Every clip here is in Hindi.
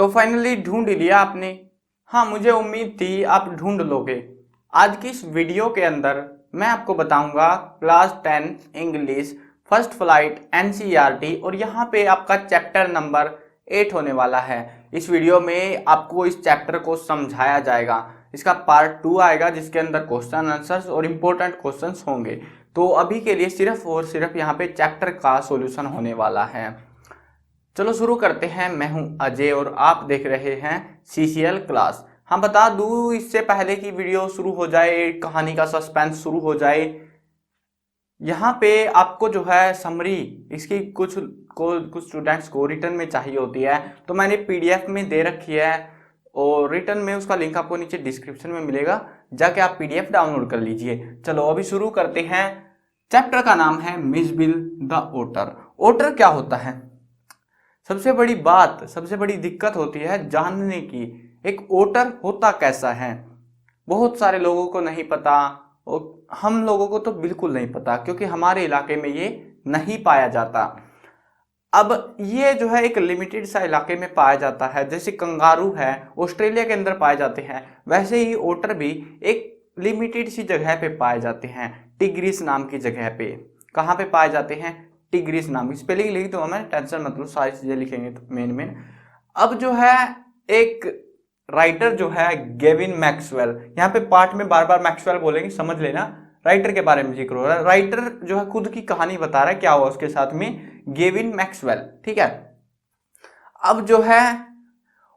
तो फाइनली ढूंढ लिया आपने। हाँ, मुझे उम्मीद थी आप ढूंढ लोगे। आज की इस वीडियो के अंदर मैं आपको बताऊंगा class 10 English first flight NCERT, और यहाँ पे आपका चैप्टर नंबर 8 होने वाला है। इस वीडियो में आपको इस चैप्टर को समझाया जाएगा। इसका पार्ट 2 आएगा जिसके अंदर क्वेश्चन आंसर्स और इम्पोर्टेंट क्वेश्चंस होंगे। तो अभी के लिए सिर्फ और सिर्फ यहाँ पे चैप्टर का सॉल्यूशन होने वाला है। चलो शुरू करते हैं। मैं हूं अजय और आप देख रहे हैं सीसीएल क्लास। हम बता दूं इससे पहले कि वीडियो शुरू हो जाए, कहानी का सस्पेंस शुरू हो जाए, यहाँ पे आपको जो है समरी इसकी कुछ स्टूडेंट्स को रिटर्न में चाहिए होती है, तो मैंने पीडीएफ में दे रखी है और रिटर्न में उसका लिंक आपको नीचे डिस्क्रिप्शन में मिलेगा, जाके आप पीडीएफ डाउनलोड कर लीजिए। चलो अभी शुरू करते हैं। चैप्टर का नाम है मिसबिल द ओटर। ओटर क्या होता है? सबसे बड़ी दिक्कत होती है जानने की, एक ओटर होता कैसा है। बहुत सारे लोगों को नहीं पता और हम लोगों को तो बिल्कुल नहीं पता, क्योंकि हमारे इलाके में ये नहीं पाया जाता। अब ये जो है एक लिमिटेड सा इलाके में पाया जाता है, जैसे कंगारू है ऑस्ट्रेलिया के अंदर पाए जाते हैं, वैसे ही ओटर भी एक लिमिटेड सी जगह पे पाए जाते हैं, टिग्रिस नाम की जगह पे। कहाँ पे पाए जाते हैं? टिग्रिस नाम की। स्पेलिंग लिख दूंगा मैं, टेंशन मत लो, सारी चीजें लिखेंगे तो मेन। अब जो है एक राइटर जो है गेविन मैक्सवेल, यहाँ पे पार्ट में बार बार मैक्सवेल बोलेंगे, समझ लेना। राइटर के बारे में जिक्र हो रहा है। राइटर जो है खुद की कहानी बता रहा है क्या हुआ उसके साथ में, गेविन मैक्सवेल, ठीक है। अब जो है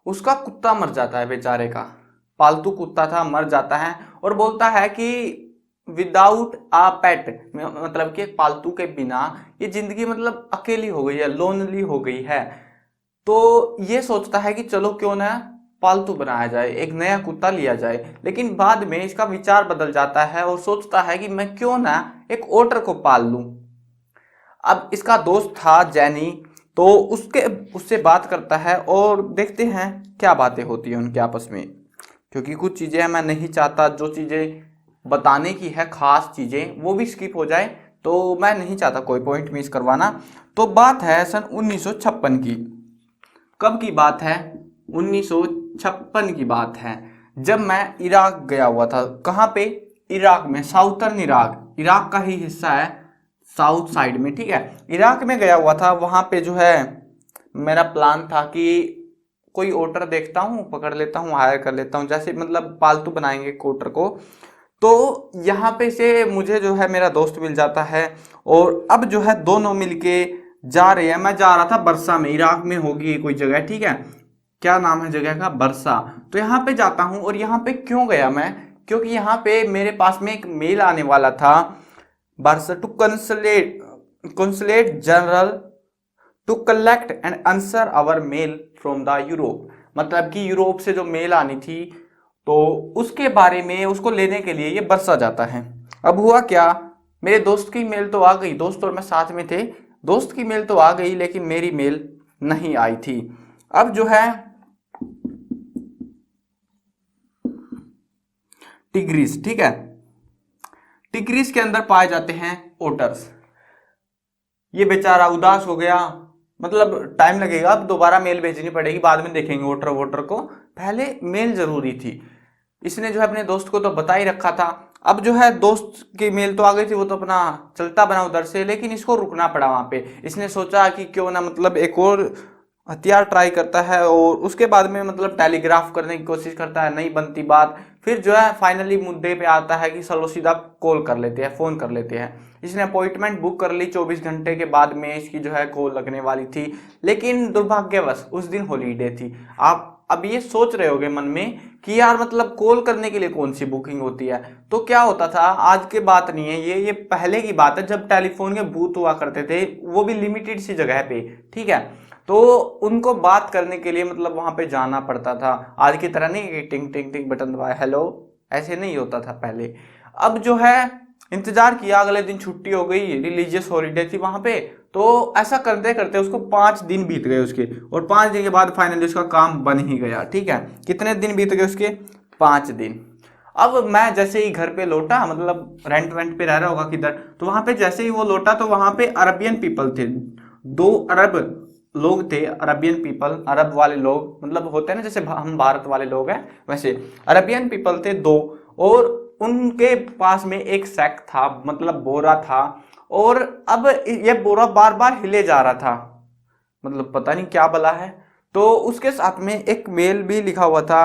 उसका कुत्ता मर जाता है, बेचारे का पालतू कुत्ता था, मर जाता है और बोलता है कि विदाउट आ पेट, मतलब कि एक पालतू के बिना ये जिंदगी मतलब अकेली हो गई है, लोनली हो गई है। तो ये सोचता है कि चलो क्यों ना पालतू बनाया जाए, एक नया कुत्ता लिया जाए। लेकिन बाद में इसका विचार बदल जाता है और सोचता है कि मैं क्यों ना एक ओटर को पाल लूं। अब इसका दोस्त था जैनी, तो उससे बात करता है और देखते हैं क्या बातें होती है उनके आपस में, क्योंकि कुछ चीजें मैं नहीं चाहता, जो चीजें बताने की है खास चीजें वो भी स्किप हो जाए, तो मैं नहीं चाहता कोई पॉइंट मिस करवाना। तो बात है सन 1956 की। कब की बात है? 1956 की बात है, जब मैं इराक गया हुआ था। कहाँ पे? इराक में, साउथर्न इराक, इराक का ही हिस्सा है साउथ साइड में, ठीक है। इराक में गया हुआ था। वहां पे जो है मेरा प्लान था कि कोई ओटर देखता हूँ, पकड़ लेता हूँ, हायर कर लेता हूँ, जैसे मतलब पालतू बनाएंगे ओटर को। तो यहाँ पे से मुझे जो है मेरा दोस्त मिल जाता है और अब जो है दोनों मिलके जा रहे हैं। मैं जा रहा था बरसा में, इराक में होगी कोई जगह, ठीक है। क्या नाम है जगह का? बरसा। तो यहाँ पे जाता हूँ। और यहाँ पे क्यों गया मैं? क्योंकि यहाँ पे मेरे पास में एक मेल आने वाला था, बरसा to consulate general to collect and answer our mail from the Europe. मतलब कि यूरोप से जो मेल आनी थी, तो उसके बारे में उसको लेने के लिए ये बरसा जाता है। अब हुआ क्या, मेरे दोस्त की मेल तो आ गई, दोस्त और मैं साथ में थे, दोस्त की मेल तो आ गई लेकिन मेरी मेल नहीं आई थी। अब जो है टिग्रिस, ठीक है, टिग्रिस के अंदर पाए जाते हैं ओटर्स। ये बेचारा उदास हो गया, मतलब टाइम लगेगा, अब दोबारा मेल भेजनी पड़ेगी, बाद में देखेंगे ओटर वोटर को, पहले मेल जरूरी थी। इसने जो है अपने दोस्त को तो बता ही रखा था। अब जो है दोस्त की मेल तो आ गई थी, वो तो अपना चलता बना उधर से, लेकिन इसको रुकना पड़ा वहां पे। इसने सोचा कि क्यों ना मतलब एक और हथियार ट्राई करता है और उसके बाद में मतलब टेलीग्राफ करने की कोशिश करता है, नहीं बनती बात। फिर जो है फाइनली मुद्दे पे आता है कि चलो सीधा कॉल कर लेते हैं, फोन कर लेते हैं। इसने अपॉइंटमेंट बुक कर ली, 24 घंटे के बाद में इसकी जो है कॉल लगने वाली थी, लेकिन दुर्भाग्यवश उस दिन हॉलीडे थी। आप अब ये सोच रहे होगे मन में कि यार मतलब कॉल करने के लिए कौन सी बुकिंग होती है। तो क्या होता था, आज की बात नहीं है ये पहले की बात है, जब टेलीफोन के बूथ हुआ करते थे, वो भी लिमिटेड सी जगह पे, ठीक है। तो उनको बात करने के लिए मतलब वहां पे जाना पड़ता था। आज की तरह नहीं कि टिंग टिंग टिंग बटन दबाए हेलो, ऐसे नहीं होता था पहले। अब जो है इंतजार किया, अगले दिन छुट्टी हो गई, रिलीजियस हॉलीडे थी वहां पे। तो ऐसा करते करते उसको 5 दिन बीत गए उसके, और 5 दिन के बाद फाइनली उसका काम बन ही गया, ठीक है। कितने दिन बीत गए उसके? 5 दिन। अब मैं जैसे ही घर पे लौटा, मतलब रेंट पे रह रहा होगा किधर, तो वहां पे जैसे ही वो लौटा तो वहां पे अरबियन पीपल थे, 2 अरब लोग थे, अरबियन पीपल, अरब वाले लोग, मतलब होते हैं ना जैसे हम भारत वाले लोग हैं, वैसे अरबियन पीपल थे दो, और उनके पास में एक सैक था, मतलब बोरा था, और अब ये बोरा बार बार हिले जा रहा था, मतलब पता नहीं क्या बला है। तो उसके साथ में एक मेल भी लिखा हुआ था,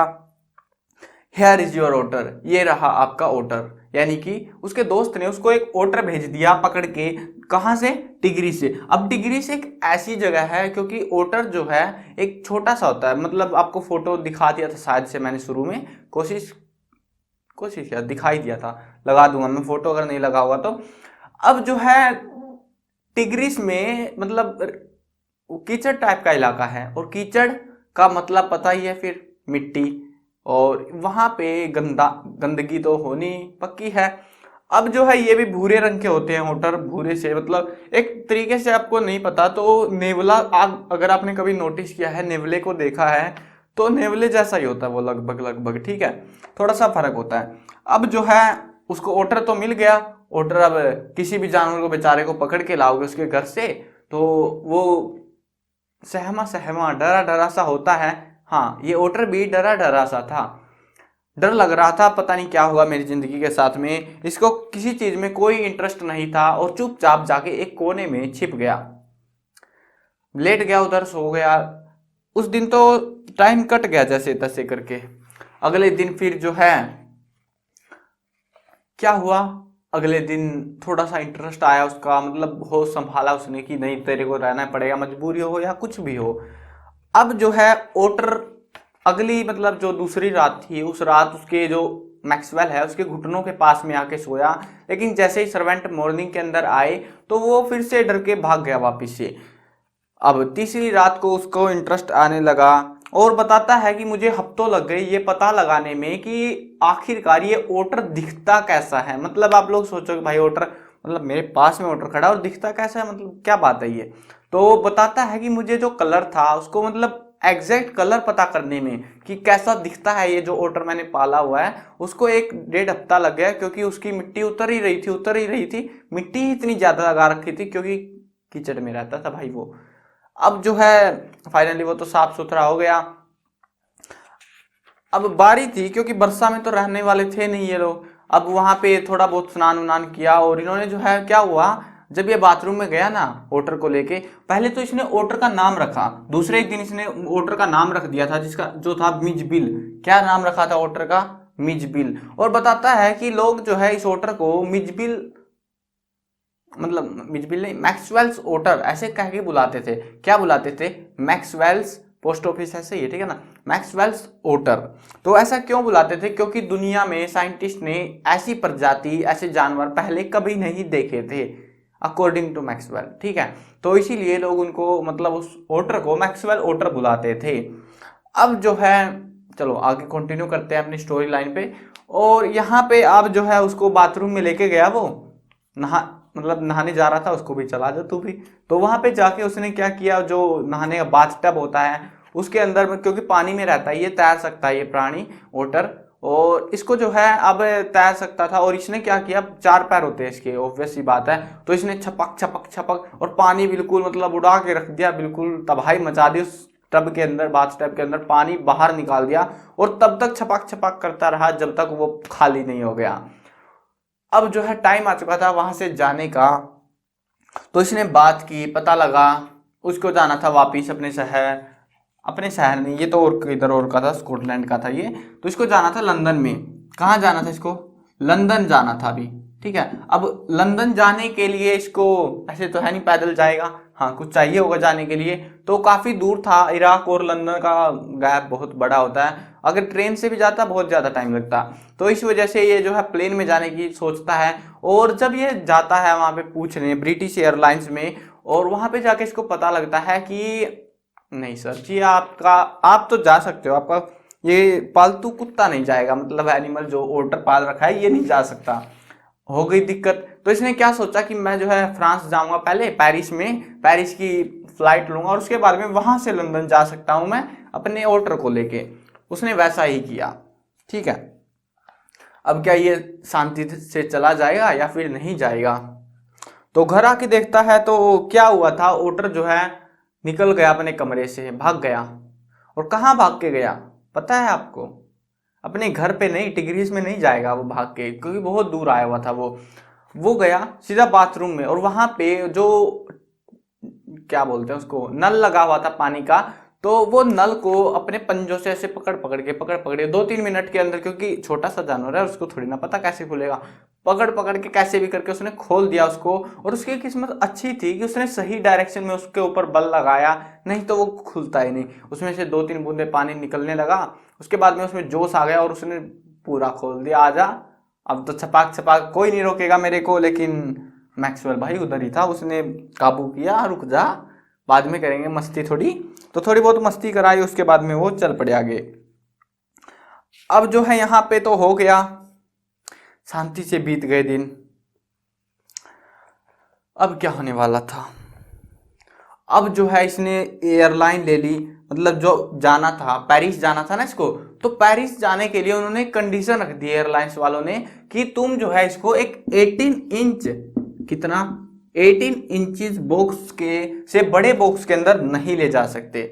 हेयर इज योर ओटर, ये रहा आपका ओटर। यानी कि उसके दोस्त ने उसको एक ओटर भेज दिया पकड़ के, कहां से, टिगरी से। अब टिगरी से एक ऐसी जगह है, क्योंकि ओटर जो है एक छोटा सा होता है, मतलब आपको फोटो दिखा दिया था शायद से मैंने शुरू में, कोशिश कोशिश किया, दिखाई दिया था, लगा दूंगा मैं फोटो अगर नहीं लगा हुआ तो। अब जो है टिग्रिस में मतलब कीचड़ टाइप का इलाका है, और कीचड़ का मतलब पता ही है फिर, मिट्टी, और वहां पे गंदगी तो होनी पक्की है। अब जो है ये भी भूरे रंग के होते हैं ओटर, भूरे से मतलब एक तरीके से, आपको नहीं पता तो नेवला, आप अगर आपने कभी नोटिस किया है, नेवले को देखा है तो नेवले जैसा ही होता है वो, लगभग लगभग, ठीक है, थोड़ा सा फर्क होता है। अब जो है उसको ओटर तो मिल गया। ओटर, अब किसी भी जानवर को बेचारे को पकड़ के लाओगे उसके घर से तो वो सहमा सहमा, डरा डरा सा होता है। हाँ, ये ओटर भी डरा डरा सा था, डर लग रहा था पता नहीं क्या होगा मेरी जिंदगी के साथ में। इसको किसी चीज में कोई इंटरेस्ट नहीं था, और चुपचाप जाके एक कोने में छिप गया, लेट गया, उधर सो गया। उस दिन तो टाइम कट गया जैसे तैसे करके। अगले दिन फिर जो है क्या हुआ, अगले दिन थोड़ा सा इंटरेस्ट आया उसका, मतलब होश संभाला उसने कि नहीं तेरे को रहना पड़ेगा, मजबूरी हो या कुछ भी हो। अब जो है ओटर अगली, मतलब जो दूसरी रात थी, उस रात उसके जो मैक्सवेल है उसके घुटनों के पास में आके सोया, लेकिन जैसे ही सर्वेंट मॉर्निंग के अंदर आए तो वो फिर से डर के भाग गया वापिस से। अब तीसरी रात को उसको इंटरेस्ट आने लगा, और बताता है कि मुझे हफ्तों लग गए ये पता लगाने में कि आखिरकार ये ओटर दिखता कैसा है। मतलब आप लोग सोचोगे भाई ओटर, मतलब मेरे पास में ओटर खड़ा और दिखता कैसा है, मतलब क्या बात है ये। तो बताता है कि मुझे जो कलर था उसको, मतलब एग्जैक्ट कलर पता करने में कि कैसा दिखता है ये जो ओटर मैंने पाला हुआ है, उसको 1-1.5 हफ्ता लग गया, क्योंकि उसकी मिट्टी उतर ही रही थी, उतर ही रही थी, मिट्टी ही इतनी ज्यादा लगा रखी थी, क्योंकि कीचड़ में रहता था भाई वो। अब जो है फाइनली वो तो साफ सुथरा हो गया। अब बारी थी, क्योंकि बरसा में तो रहने वाले थे नहीं ये लोग, अब वहां पे थोड़ा बहुत स्नान उनान किया, और इन्होंने जो है क्या हुआ, जब ये बाथरूम में गया ना ओटर को लेके, पहले तो इसने ओटर का नाम रखा, दूसरे एक दिन इसने ओटर का नाम रख दिया था जिसका जो था मिजबिल। क्या नाम रखा था ओटर का, मिजबिल। और बताता है कि लोग जो है इस ओटर को मिजबिल, मतलब मिजबिल नहीं, मैक्सवेल्स ओटर ऐसे कह के बुलाते थे। क्या बुलाते थे, मैक्सवेल्स, पोस्ट ऑफिस ऐसे ही है, ठीक है ना, मैक्सवेल्स ओटर। तो ऐसा क्यों बुलाते थे, क्योंकि दुनिया में साइंटिस्ट ने ऐसी प्रजाति, ऐसे जानवर पहले कभी नहीं देखे थे, अकॉर्डिंग टू मैक्सवेल, ठीक है। तो इसीलिए लोग उनको, मतलब उस ओटर को मैक्सवेल ओटर बुलाते थे। अब जो है चलो आगे कंटिन्यू करते हैं अपनी स्टोरी लाइन पे। और यहाँ पे आप जो है उसको बाथरूम में लेके गया वो, नहा, मतलब नहाने जा रहा था, उसको भी चला जा तू भी। तो वहां पे जाके उसने क्या किया, जो नहाने का बाथ टब होता है उसके अंदर में, क्योंकि पानी में रहता है ये, तैर सकता है ये प्राणी ओटर, और इसको जो है अब तैर सकता था। और इसने क्या किया, 4 पैर होते हैं इसके, ऑब्वियस सी बात है, तो इसने छपक छपक छपक, और पानी बिल्कुल मतलब उड़ा के रख दिया, बिल्कुल तबाही मचा दी उस टब के अंदर, बाथ टब के अंदर पानी बाहर निकाल दिया, और तब तक छपक छपक करता रहा जब तक वो खाली नहीं हो गया। अब जो है टाइम आ चुका था वहां से जाने का, तो इसने बात की, पता लगा उसको जाना था वापिस अपने शहर, अपने शहर नहीं, ये तो और इधर और का था, स्कॉटलैंड का था ये, तो इसको जाना था लंदन में। कहाँ जाना था इसको, लंदन जाना था अभी, ठीक है। अब लंदन जाने के लिए इसको, ऐसे तो है नहीं पैदल जाएगा, हाँ कुछ चाहिए होगा जाने के लिए, तो काफी दूर था, इराक और लंदन का गैप बहुत बड़ा होता है, अगर ट्रेन से भी जाता बहुत ज्यादा टाइम लगता। तो इस वजह से ये जो है प्लेन में जाने की सोचता है। और जब ये जाता है वहां पे पूछने ब्रिटिश एयरलाइंस में, और वहां पे जाके इसको पता लगता है कि नहीं सर जी, आपका, आप तो जा सकते हो, आपका ये पालतू कुत्ता नहीं जाएगा, मतलब एनिमल जो ओटर पाल रखा है ये नहीं जा सकता। हो गई दिक्कत। तो इसने क्या सोचा कि मैं जो है फ्रांस जाऊंगा, पहले पेरिस में, पेरिस की फ्लाइट लूंगा, और उसके बाद में वहां से लंदन जा सकता हूं मैं अपने ओटर को लेके। उसने वैसा ही किया, ठीक है। अब क्या ये शांति से चला जाएगा या फिर नहीं जाएगा। तो घर आके देखता है तो क्या हुआ था, ओटर जो है निकल गया अपने कमरे से, भाग गया। और कहाँ भाग के गया पता है आपको? अपने घर पे नहीं, टिग्रीज में नहीं जाएगा वो भाग के, क्योंकि बहुत दूर आया हुआ था वो गया सीधा बाथरूम में। और वहां पे जो क्या बोलते हैं उसको, नल लगा हुआ था पानी का, तो वो नल को अपने पंजों से ऐसे पकड़ पकड़ के 2-3 मिनट के अंदर, क्योंकि छोटा सा जानवर है उसको थोड़ी ना पता कैसे खुलेगा, पकड़ पकड़ के कैसे भी करके उसने खोल दिया उसको। और उसकी किस्मत अच्छी थी कि उसने सही डायरेक्शन में उसके ऊपर बल लगाया, नहीं तो वो खुलता ही नहीं। उसमें से 2-3 बूंदे पानी निकलने लगा, उसके बाद में उसमें जोश आ गया और उसने पूरा खोल दिया। आजा, अब तो छपाक छपाक कोई नहीं रोकेगा मेरे को। लेकिन मैक्सवेल भाई उधर ही था, उसने काबू किया, रुक जा बाद में करेंगे मस्ती थोड़ी। तो थोड़ी बहुत मस्ती कराई, उसके बाद में वो चल पड़े आगे। अब जो है यहाँ पे तो हो गया, शांति से बीत गए दिन। अब क्या होने वाला था, अब जो है इसने एयरलाइन ले ली, मतलब जो जाना था, पेरिस जाना था ना इसको, तो पेरिस जाने के लिए उन्होंने कंडीशन रख दी एयरलाइंस वालों ने कि तुम जो है इसको एक 18 इंच, कितना, 18 इंचेस बॉक्स के से बड़े बॉक्स के अंदर नहीं ले जा सकते।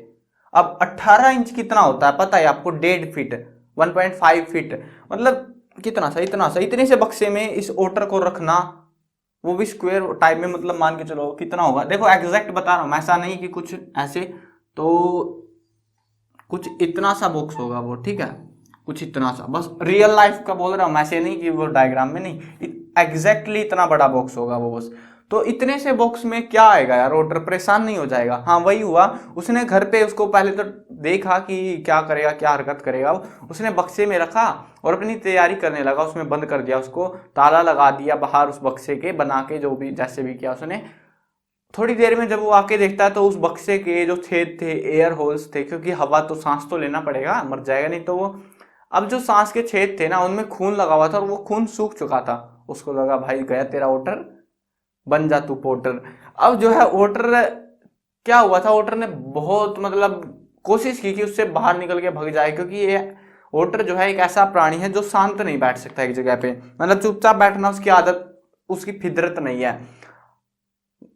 अब 18 इंच कितना होता है पता है आपको? 1.5 फीट, 1.5 फीट, मतलब कितना सा, इतना सा, इतने से बक्से में इस ओटर को रखना, वो भी स्क्वायर टाइप में, मतलब मान के चलो कितना होगा, देखो एग्जैक्ट बता रहा हूँ, ऐसा नहीं कि कुछ ऐसे, तो कुछ इतना सा बॉक्स होगा वो, ठीक है, कुछ इतना सा, बस रियल लाइफ का बोल रहा हूँ, ऐसे नहीं कि वो डायग्राम में नहीं, एग्जैक्टली इतना बड़ा बॉक्स होगा वो बस। तो इतने से बॉक्स में क्या आएगा यार, रोटर परेशान नहीं हो जाएगा? हाँ वही हुआ, उसने घर पे उसको पहले तो देखा कि क्या करेगा, क्या हरकत करेगा, उसने बक्से में रखा और अपनी तैयारी करने लगा, उसमें बंद कर दिया उसको, ताला लगा दिया बाहर उस बक्से के बना के, जो भी जैसे भी किया उसने। थोड़ी देर में जब वो आके देखता है तो उस बक्से के जो छेद थे, एयर होल्स थे, क्योंकि हवा तो, सांस तो लेना पड़ेगा, मर जाएगा नहीं तो वो। अब जो सांस के छेद थे ना, उनमें खून लगा हुआ था और वो खून सूख चुका था। उसको लगा भाई गया तेरा वोटर, बन जा तू पोर्टर। अब जो है वोटर, क्या हुआ था, वोटर ने बहुत मतलब कोशिश की कि उससे बाहर निकल के भाग जाए, क्योंकि ये वोटर जो है एक ऐसा प्राणी है जो शांत नहीं बैठ सकता एक जगह पे, मतलब चुपचाप बैठना उसकी आदत, उसकी फितरत नहीं है।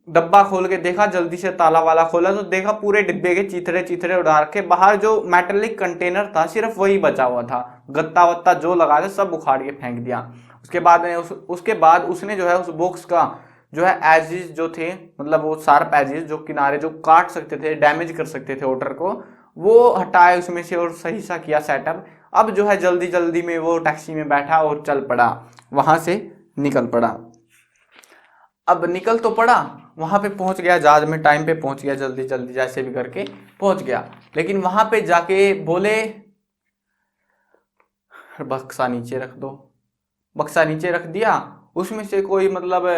डब्बा खोल के देखा, जल्दी से ताला वाला खोला तो देखा पूरे डिब्बे के चीथड़े चीथड़े उड़ा के, बाहर जो मेटेलिक कंटेनर था सिर्फ वही बचा हुआ था, गत्ता वत्ता जो लगा था सब उखाड़ के फेंक दिया। उसके बाद में उसके बाद उसने जो है उस बॉक्स का जो है एजिज जो थे, मतलब वो शार्प एजिज जो किनारे जो काट सकते थे, डैमेज कर सकते थे ऑर्डर को, वो हटाए उसमें से और सही सा किया सेटअप। अब जो है जल्दी जल्दी में वो टैक्सी में बैठा और चल पड़ा, वहां से निकल पड़ा। अब निकल तो पड़ा, वहां पे पहुंच गया, जहाज में टाइम पे पहुंच गया, जल्दी जल्दी जैसे भी करके पहुंच गया। लेकिन वहां पे जाके बोले बक्सा नीचे रख दो, बक्सा नीचे रख दिया, उसमें से कोई मतलब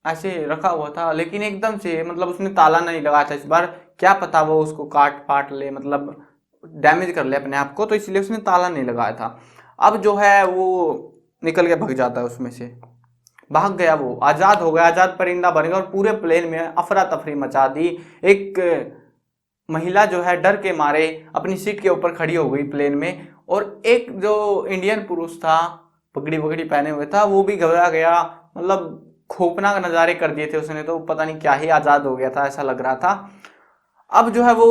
ऐसे रखा हुआ था, लेकिन एकदम से मतलब उसने ताला नहीं लगाया था इस बार, क्या पता वो उसको काट पाट ले, मतलब डैमेज कर ले अपने आप को, तो इसलिए उसने ताला नहीं लगाया था। अब जो है वो निकल के भग जाता है उसमें से, भाग गया, वो आजाद हो गया, आजाद परिंदा बन गया और पूरे प्लेन में अफरा तफरी मचा दी। एक महिला जो है डर के मारे अपनी सीट के ऊपर खड़ी हो गई प्लेन में, और एक जो इंडियन पुरुष था पगड़ी पगड़ी पहने हुए था, वो भी घबरा गया, मतलब खौफनाक नज़ारे कर दिए थे उसने, तो पता नहीं क्या ही आज़ाद हो गया था ऐसा लग रहा था। अब जो है वो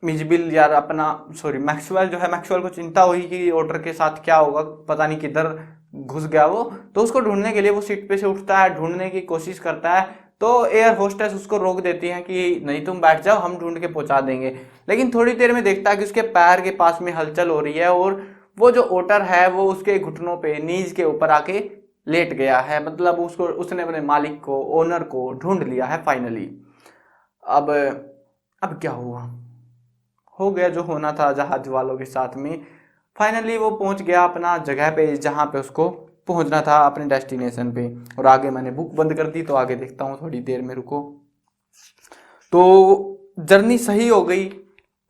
मिजबिल यार अपना, सॉरी मैक्सवेल जो है, मैक्सवेल को चिंता हुई कि ओटर के साथ क्या होगा, पता नहीं किधर घुस गया वो, तो उसको ढूंढने के लिए वो सीट पे से उठता है, ढूंढने की कोशिश करता है, तो एयर होस्टेस उसको रोक देती है कि नहीं तुम बैठ जाओ, हम ढूंढ के पहुंचा देंगे। लेकिन थोड़ी देर में देखता है कि उसके पैर के पास में हलचल हो रही है, और वो जो ओटर है वो उसके घुटनों पे, नीज के ऊपर आके लेट गया है, मतलब उसको, उसने अपने मालिक को, ओनर को ढूंढ लिया है फाइनली। अब अब क्या हुआ, हो गया जो होना था जहाज वालों के साथ में, फाइनली वो पहुंच गया अपना जगह पे जहां पे उसको पहुंचना था, अपने डेस्टिनेशन पे। और आगे मैंने बुक बंद कर दी, तो आगे देखता हूँ थोड़ी देर में, रुको। तो जर्नी सही हो गई,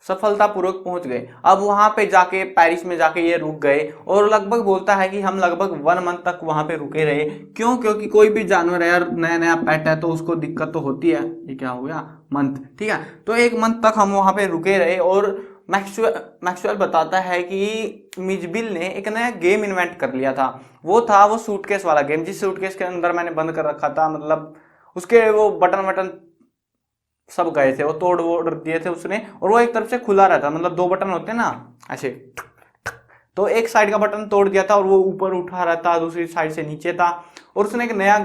सफलतापूर्वक पहुंच गए। अब वहां पे जाके, पेरिस में जाके ये रुक गए, और लगभग बोलता है कि हम लगभग 1 मंथ तक वहां पे रुके रहे। क्यों? क्योंकि कोई भी जानवर है यार, नया नया पेट है, तो उसको दिक्कत तो होती है। ये क्या हो गया, मंथ, ठीक है, तो 1 मंथ तक हम वहां पे रुके रहे। और मैक्सवेल बताता है कि मिजबिल ने एक नया गेम इन्वेंट कर लिया था, वो सूटकेस वाला गेम, जिस सूटकेस के अंदर मैंने बंद कर रखा था, मतलब उसके वो बटन वटन सब गए थे, वो तोड़ वोड़ दिए थे उसने, और वो एक तरफ से खुला रहता, मतलब 2 बटन होते हैं ना ऐसे, तो एक साइड का बटन तोड़ दिया था और वो ऊपर उठा रहा था, दूसरी साइड से नीचे था। और उसने एक नया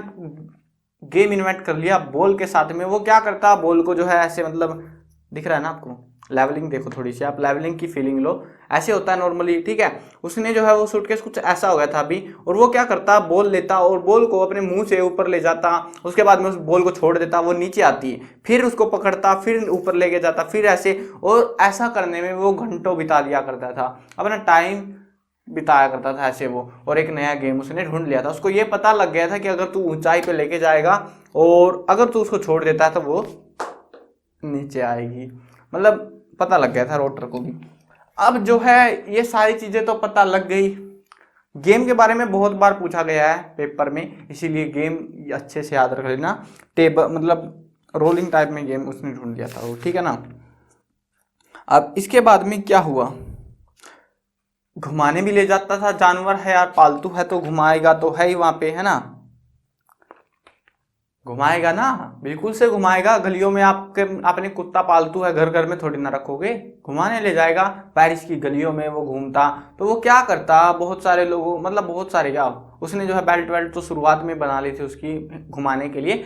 गेम इन्वेंट कर लिया बॉल के साथ में। वो क्या करता, बॉल को जो है ऐसे, मतलब दिख रहा है ना आपको, लेवलिंग देखो थोड़ी सी, आप लेवलिंग की फीलिंग लो, ऐसे होता है नॉर्मली, ठीक है। उसने जो है वो सूटकेस कुछ ऐसा हो गया था अभी, और वो क्या करता, बॉल लेता और बॉल को अपने मुंह से ऊपर ले जाता, उसके बाद में उस बॉल को छोड़ देता, वो नीचे आती है, फिर उसको पकड़ता, फिर ऊपर लेके जाता, फिर ऐसे, और ऐसा करने में वो घंटों बिता लिया करता था, अपना टाइम बिताया करता था ऐसे वो। और एक नया गेम उसने ढूंढ लिया था, उसको ये पता लग गया था कि अगर तू ऊंचाई पे लेके जाएगा और अगर तू उसको छोड़ देता है तो वो नीचे आएगी, मतलब पता लग गया था रोटर को भी। अब जो है ये सारी चीजें तो पता लग गई। गेम के बारे में बहुत बार पूछा गया है पेपर में, इसीलिए गेम अच्छे से याद रख लेना। टेबल मतलब रोलिंग टाइप में गेम उसने ढूंढ लिया था वो, ठीक है ना। अब इसके बाद में क्या हुआ, घुमाने भी ले जाता था, जानवर है यार, पालतू है तो घुमाएगा तो है ही वहां पे, है ना, घुमाएगा ना, बिल्कुल से घुमाएगा। गलियों में आपके आपने कुत्ता पालतू है, घर घर में थोड़ी ना रखोगे, घुमाने ले जाएगा। पेरिस की गलियों में वो घूमता, तो वो क्या करता, बहुत सारे लोगों, मतलब बहुत सारे क्या, उसने जो है बेल्ट वेल्ट तो शुरुआत में बना ली थी उसकी घुमाने के लिए।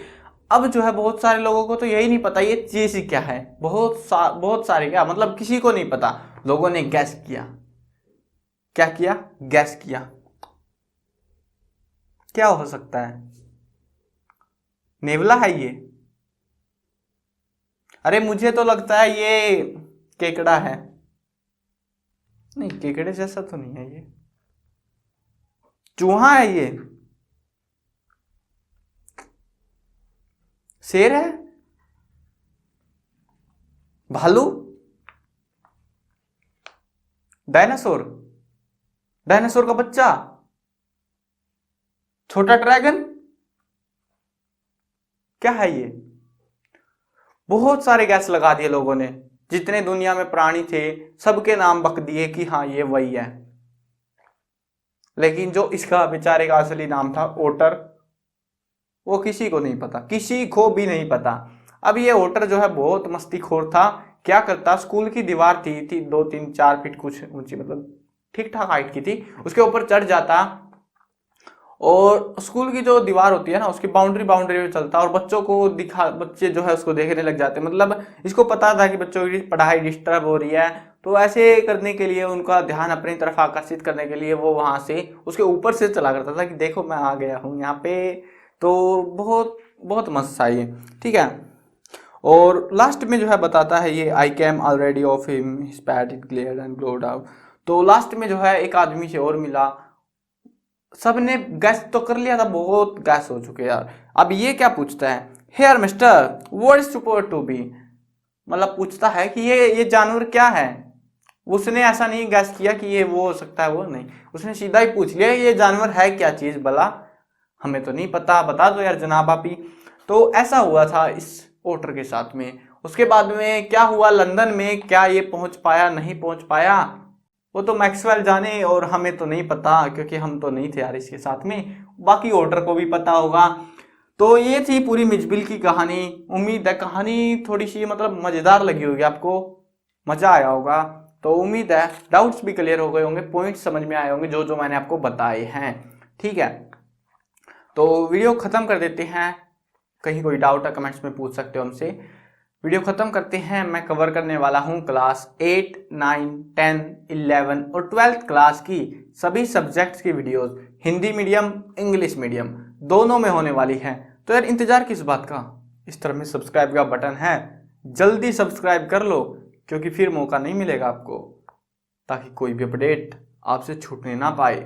अब जो है बहुत सारे लोगों को तो यही नहीं पता ये चीज क्या है, बहुत सारे क्या, मतलब किसी को नहीं पता। लोगों ने गैस किया, क्या किया, गैस किया, क्या हो सकता है, नेवला है ये, अरे मुझे तो लगता है ये केकड़ा है, नहीं केकड़े जैसा तो नहीं है ये, चूहा है ये, शेर है, भालू, डायनासोर, डायनासोर का बच्चा, छोटा ड्रैगन, क्या है ये। बहुत सारे गैस लगा दिए लोगों ने, जितने दुनिया में प्राणी थे सबके नाम बक दिए कि हाँ ये वही है। लेकिन जो इसका बेचारे का असली नाम था ओटर, वो किसी को नहीं पता, किसी को भी नहीं पता। अब ये ओटर जो है बहुत मस्तीखोर था। क्या करता, स्कूल की दीवार थी 2-3-4 फीट कुछ ऊंची, मतलब ठीक ठाक हाइट की थी, उसके ऊपर चढ़ जाता और स्कूल की जो दीवार होती है ना उसकी बाउंड्री में चलता, और बच्चों को दिखा, बच्चे जो है उसको देखने लग जाते, मतलब इसको पता था कि बच्चों की पढ़ाई डिस्टर्ब हो रही है, तो ऐसे करने के लिए, उनका ध्यान अपनी तरफ आकर्षित करने के लिए वो वहां से उसके ऊपर से चला करता था कि देखो मैं आ गया हूँ यहाँ पे। तो बहुत बहुत मस्त था ये, ठीक है। और लास्ट में जो है बताता है ये, I came already of him स्पैट it clear and glowed out. तो लास्ट में जो है एक आदमी से और मिला, सबने गैस तो कर लिया था, बहुत गैस हो चुके यार। अब ये क्या पूछता है, here mister what is super to be, मतलब पूछता है कि ये जानवर क्या है। उसने ऐसा नहीं गैस किया कि ये वो हो सकता है, वो नहीं, उसने सीधा ही पूछ लिया ये जानवर है क्या चीज भला, हमें तो नहीं पता, बता दो यार जनाब आप ही। तो ऐसा हुआ था इस ओटर के साथ में। उसके बाद में क्या हुआ, लंदन में क्या ये पहुंच पाया, नहीं पहुंच पाया, वो तो मैक्सवेल जाने, और हमें तो नहीं पता क्योंकि हम तो नहीं थे यार इसके साथ में, बाकी ओटर को भी पता होगा। तो ये थी पूरी मिजबिल की कहानी। उम्मीद है कहानी थोड़ी सी मतलब मजेदार लगी होगी आपको, मजा आया होगा। तो उम्मीद है डाउट्स भी क्लियर हो गए होंगे, पॉइंट्स समझ में आए होंगे जो जो मैंने आपको बताए हैं, ठीक है। तो वीडियो खत्म कर देते हैं, कहीं कोई डाउट है कमेंट्स में पूछ सकते हो हमसे। वीडियो खत्म करते हैं, मैं कवर करने वाला हूं क्लास 8, 9, 10, 11 और 12th क्लास की सभी सब्जेक्ट्स की videos, Hindi medium English medium दोनों में होने वाली हैं। तो यार इंतजार किस बात का, इस तरह में सब्सक्राइब का बटन है, जल्दी सब्सक्राइब कर लो, क्योंकि फिर मौका नहीं मिलेगा आपको, ताकि कोई भी अपडेट आपसे छूटने ना पाए।